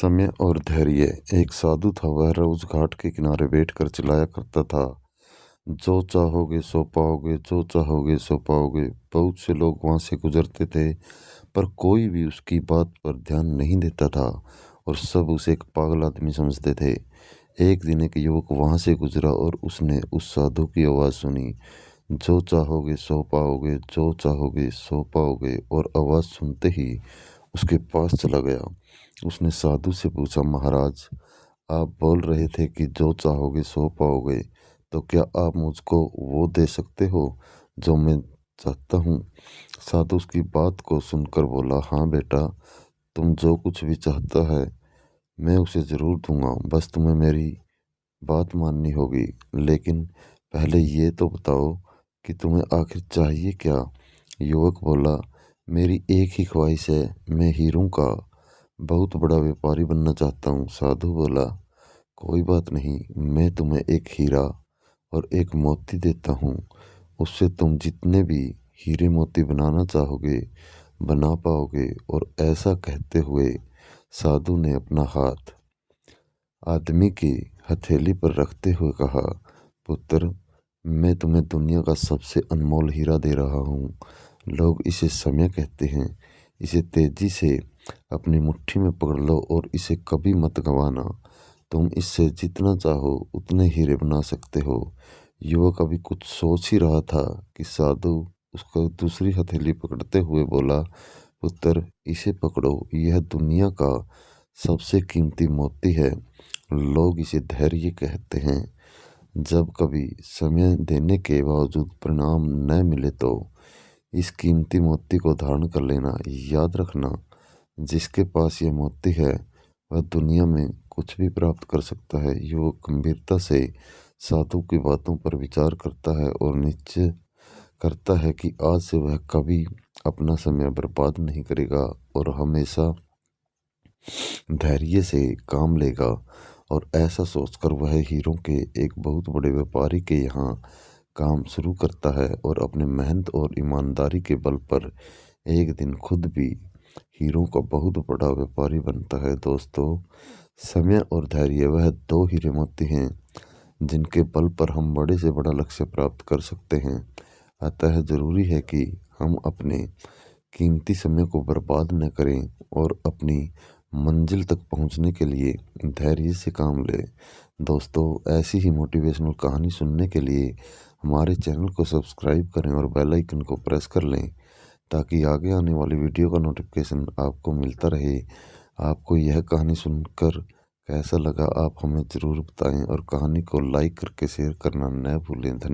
समय और धैर्य। एक साधु था, वह रोज घाट के किनारे बैठकर चिल्लाया करता था, जो चाहोगे सो पाओगे, जो चाहोगे सो पाओगे। बहुत से लोग वहां से गुजरते थे, पर कोई भी उसकी बात पर ध्यान नहीं देता था और सब उसे एक पागल आदमी समझते थे। एक दिन एक युवक वहां से गुजरा और उसने उस साधु की आवाज सुनी, जो चाहोगे सो पाओगे, जो चाहोगे सो पाओगे। और आवाज सुनते ही उसके पास चला गया। उसने साधु से पूछा, महाराज, आप बोल रहे थे कि जो चाहोगे सो पाओगे, तो क्या आप मुझको वो दे सकते हो जो मैं चाहता हूँ? साधु उसकी बात को सुनकर बोला, हाँ बेटा, तुम जो कुछ भी चाहता है मैं उसे जरूर दूंगा, बस तुम्हें मेरी बात माननी होगी। लेकिन पहले ये तो बताओ कि तुम्हें आखिर चाहिए क्या? युवक बोला, मेरी एक ही ख्वाहिश है, मैं हीरों का बहुत बड़ा व्यापारी बनना चाहता हूँ। साधु बोला, कोई बात नहीं, मैं तुम्हें एक हीरा और एक मोती देता हूँ। उससे तुम जितने भी हीरे मोती बनाना चाहोगे बना पाओगे। और ऐसा कहते हुए साधु ने अपना हाथ आदमी की हथेली पर रखते हुए कहा, पुत्र, मैं तुम्हें दुनिया का सबसे अनमोल हीरा दे रहा हूँ। लोग इसे समय कहते हैं। इसे तेजी से अपनी मुट्ठी में पकड़ लो और इसे कभी मत गंवाना। तुम इससे जितना चाहो उतने हीरे बना सकते हो। युवक अभी कुछ सोच ही रहा था कि साधु उसको दूसरी हथेली पकड़ते हुए बोला, पुत्र, इसे पकड़ो, यह दुनिया का सबसे कीमती मोती है। लोग इसे धैर्य कहते हैं। जब कभी समय देने के बावजूद परिणाम न मिले तो इस कीमती मोती को धारण कर लेना। याद रखना, जिसके पास ये मोती है वह दुनिया में कुछ भी प्राप्त कर सकता है। युवक गंभीरता से साधु की बातों पर विचार करता है और निश्चय करता है कि आज से वह कभी अपना समय बर्बाद नहीं करेगा और हमेशा धैर्य से काम लेगा। और ऐसा सोचकर वह हीरों के एक बहुत बड़े व्यापारी के यहाँ काम शुरू करता है और अपने मेहनत और ईमानदारी के बल पर एक दिन खुद भी हीरों का बहुत बड़ा व्यापारी बनता है। दोस्तों, समय और धैर्य वह दो हीरे मोती हैं जिनके बल पर हम बड़े से बड़ा लक्ष्य प्राप्त कर सकते हैं। अतः जरूरी है कि हम अपने कीमती समय को बर्बाद न करें और अपनी मंजिल तक पहुंचने के लिए धैर्य से काम लें। दोस्तों, ऐसी ही मोटिवेशनल कहानी सुनने के लिए हमारे चैनल को सब्सक्राइब करें और बेल आइकन को प्रेस कर लें, ताकि आगे आने वाली वीडियो का नोटिफिकेशन आपको मिलता रहे। आपको यह कहानी सुनकर कैसा लगा, आप हमें ज़रूर बताएं और कहानी को लाइक करके शेयर करना न भूलें। धन्यवाद।